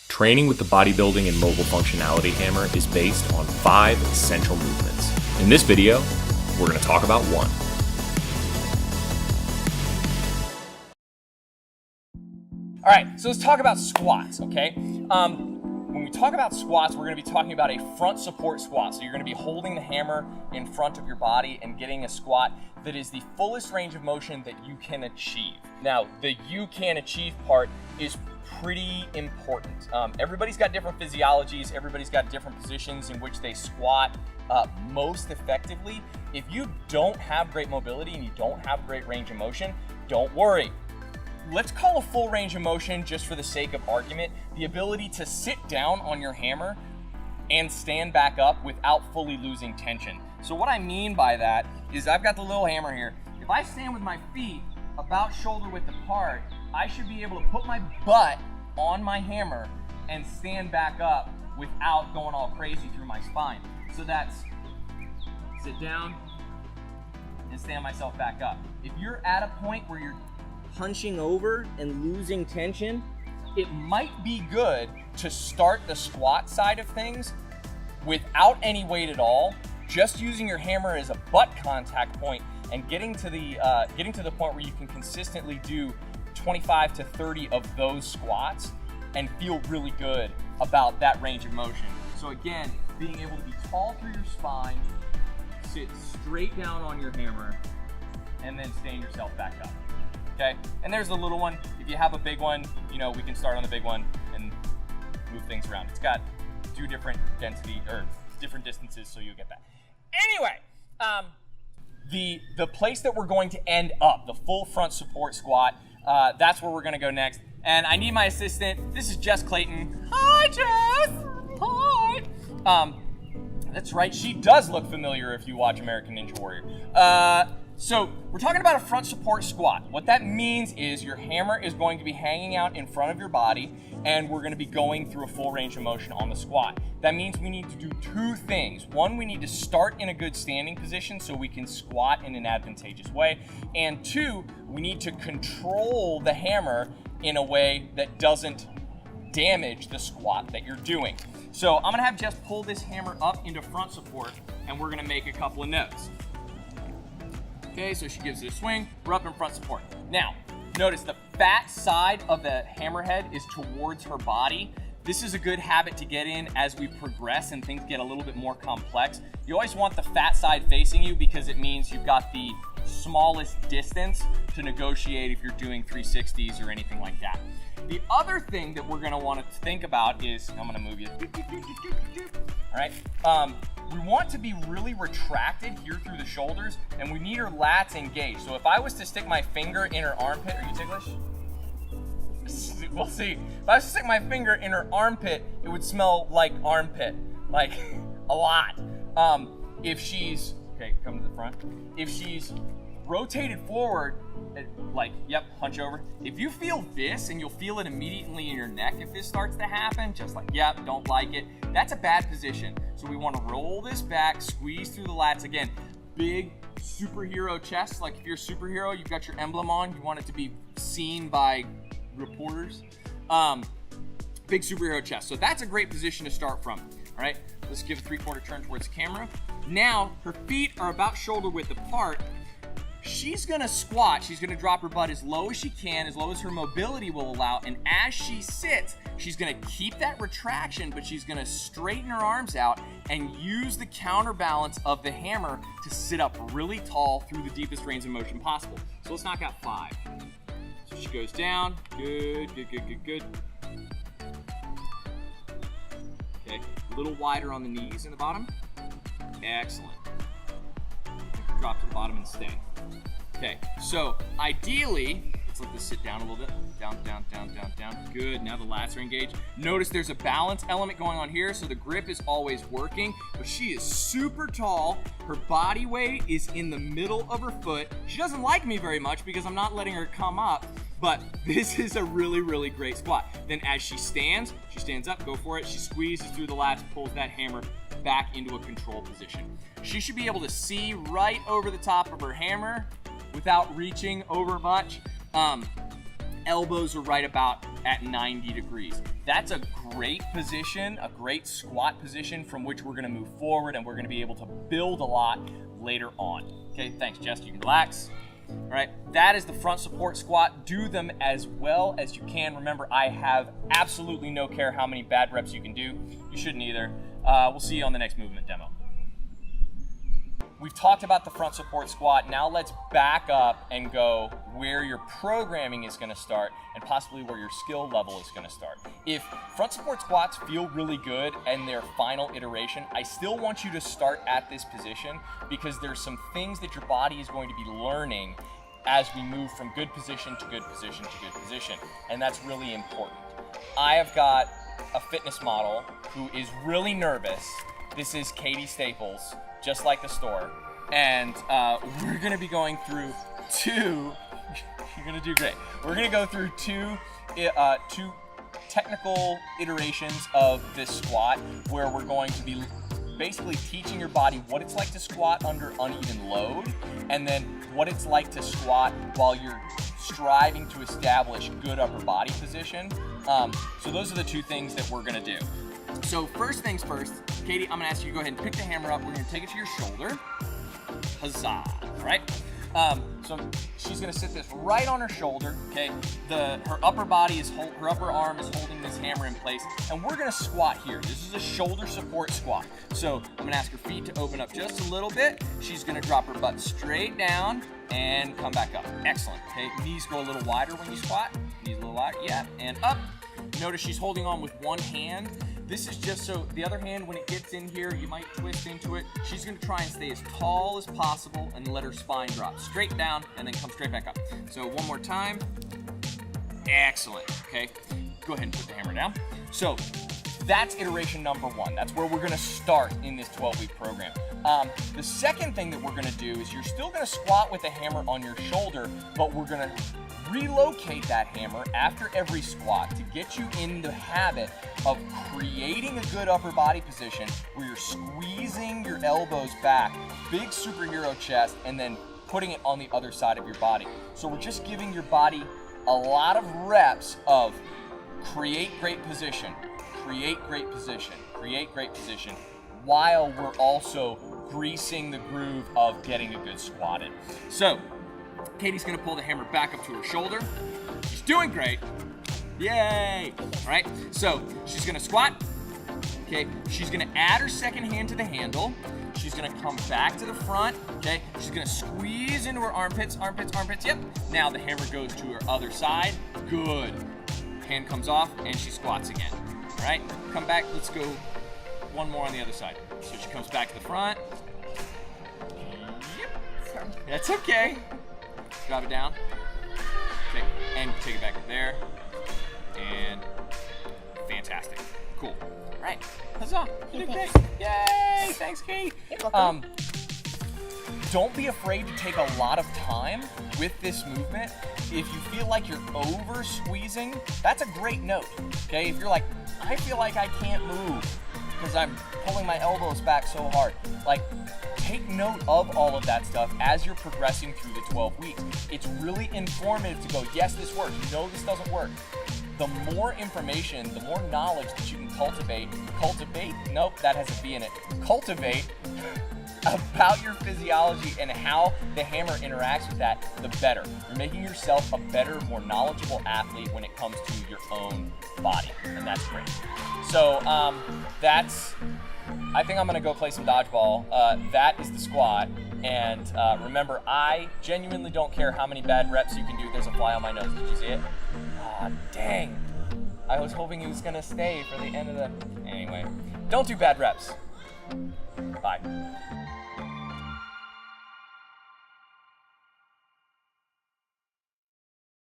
Training with the bodybuilding and mobile functionality hammer is based on 5 essential movements. In this video, we're going to talk about one. All right, so let's talk about squats, okay? When we talk about squats, we're gonna be talking about a front support squat. So you're gonna be holding the hammer in front of your body and getting a squat that is the fullest range of motion that you can achieve. Now, the you can achieve part is pretty important. Everybody's got different physiologies, everybody's got different positions in which they squat most effectively. If you don't have great mobility and you don't have great range of motion, don't worry. Let's call a full range of motion, just for the sake of argument, the ability to sit down on your hammer and stand back up without fully losing tension. So what I mean by that is I've got the little hammer here. If I stand with my feet about shoulder width apart, I should be able to put my butt on my hammer and stand back up without going all crazy through my spine. So that's sit down and stand myself back up. If you're at a point where you're punching over and losing tension, it might be good to start the squat side of things without any weight at all, just using your hammer as a butt contact point and getting to the point where you can consistently do 25 to 30 of those squats and feel really good about that range of motion. So again, being able to be tall through your spine, sit straight down on your hammer, and then stand yourself back up. Okay, and there's the little one. If you have a big one, you know, we can start on the big one and move things around. It's got 2 different density or different distances, so you'll get that. Anyway, the place that we're going to end up, the full front support squat, that's where we're gonna go next. And I need my assistant. This is Jess Clayton. Hi, Jess. Hi. That's right. She does look familiar if you watch American Ninja Warrior. So we're talking about a front support squat. What that means is your hammer is going to be hanging out in front of your body, and we're going to be going through a full range of motion on the squat. That means we need to do 2 things. One, we need to start in a good standing position so we can squat in an advantageous way. And 2, we need to control the hammer in a way that doesn't damage the squat that you're doing. So I'm going to have Jess pull this hammer up into front support, and we're going to make a couple of notes. Okay, so she gives it a swing, we're up in front support. Now, notice the fat side of the hammerhead is towards her body. This is a good habit to get in as we progress and things get a little bit more complex. You always want the fat side facing you because it means you've got the smallest distance to negotiate if you're doing 360s or anything like that. The other thing that we're gonna want to think about is, I'm gonna move you. All right. We want to be really retracted here through the shoulders, and we need her lats engaged. So if I was to stick my finger in her armpit, are you ticklish? We'll see. If I was to stick my finger in her armpit, it would smell like armpit, like a lot. If she's, okay, come to the front. If she's rotated forward, like, yep, hunch over. If you feel this, and you'll feel it immediately in your neck if this starts to happen, just like, yep, don't like it, that's a bad position. So we want to roll this back, squeeze through the lats. Again, big superhero chest. Like if you're a superhero, you've got your emblem on, you want it to be seen by reporters. Big superhero chest. So that's a great position to start from. All right, let's give a 3/4 turn towards the camera. Now, her feet are about shoulder width apart. She's gonna squat, she's gonna drop her butt as low as she can, as low as her mobility will allow, and as she sits, she's gonna keep that retraction, but she's gonna straighten her arms out and use the counterbalance of the hammer to sit up really tall through the deepest range of motion possible. So let's knock out 5. So she goes down, good. Okay, a little wider on the knees in the bottom. Excellent. Drop to the bottom and stay. Okay, so ideally, let's let this sit down a little bit. Down. Good, now the lats are engaged. Notice there's a balance element going on here, so the grip is always working, but she is super tall. Her body weight is in the middle of her foot. She doesn't like me very much because I'm not letting her come up, but this is a really, really great squat. Then as she stands up, go for it. She squeezes through the lats, pulls that hammer back into a control position. She should be able to see right over the top of her hammer without reaching over much. elbows are right about at 90 degrees. That's a great position, a great squat position from which we're gonna move forward and we're gonna be able to build a lot later on. Okay, thanks Jess, you can relax. All right, that is the front support squat. Do them as well as you can. Remember, I have absolutely no care how many bad reps you can do. You shouldn't either. We'll see you on the next movement demo. We've talked about the front support squat. Now let's back up and go where your programming is gonna start and possibly where your skill level is gonna start. If front support squats feel really good and their final iteration, I still want you to start at this position because there's some things that your body is going to be learning as we move from good position to good position to good position, and that's really important. I have got a fitness model who is really nervous. This is Katie Staples, just like the store, and we're gonna be going through you're gonna do great. We're gonna go through two technical iterations of this squat where we're going to be basically teaching your body what it's like to squat under uneven load and then what it's like to squat while you're striving to establish good upper body position. So those are the two things that we're gonna do. So first things first, Katie, I'm gonna ask you to go ahead and pick the hammer up. We're gonna take it to your shoulder. Huzzah, all right? So she's gonna sit this right on her shoulder, okay? Her upper arm is holding this hammer in place, and we're gonna squat here. This is a shoulder support squat. So I'm gonna ask her feet to open up just a little bit. She's gonna drop her butt straight down and come back up. Excellent, okay? Knees go a little wider when you squat. Knees a little wider, yeah, and up. Notice she's holding on with one hand. This is just so the other hand, when it gets in here, you might twist into it. She's gonna try and stay as tall as possible and let her spine drop straight down and then come straight back up. So one more time. Excellent, okay? Go ahead and put the hammer down. So that's iteration number one. That's where we're gonna start in this 12-week program. The second thing that we're gonna do is you're still gonna squat with the hammer on your shoulder, but we're gonna relocate that hammer after every squat to get you in the habit of creating a good upper body position where you're squeezing your elbows back, big superhero chest, and then putting it on the other side of your body. So we're just giving your body a lot of reps of create great position, create great position, create great position, while we're also greasing the groove of getting a good squat in. So Katie's gonna pull the hammer back up to her shoulder. She's doing great. Yay! All right, so she's gonna squat. Okay, she's gonna add her second hand to the handle. She's gonna come back to the front. Okay, she's gonna squeeze into her armpits, yep. Now the hammer goes to her other side. Good. Hand comes off and she squats again. All right, come back, let's go one more on the other side. So she comes back to the front. Yep, that's okay. Drop it down, okay, and take it back up there, and fantastic, cool. All right, huzzah, you did great. Yay, thanks, Kate. Don't be afraid to take a lot of time with this movement. If you feel like you're over squeezing, that's a great note, okay? If you're like, I feel like I can't move because I'm pulling my elbows back so hard, like, take note of all of that stuff as you're progressing through the 12 weeks. It's really informative to go, yes, this works. No, this doesn't work. The more information, the more knowledge that you can cultivate, nope, that has a B in it, cultivate about your physiology and how the hammer interacts with that, the better. You're making yourself a better, more knowledgeable athlete when it comes to your own body, and that's great. So I think I'm gonna go play some dodgeball. That is the squat, and remember, I genuinely don't care how many bad reps you can do. There's a fly on my nose, did you see it? Aw, dang. I was hoping he was gonna stay for the end of the, anyway. Don't do bad reps. Bye.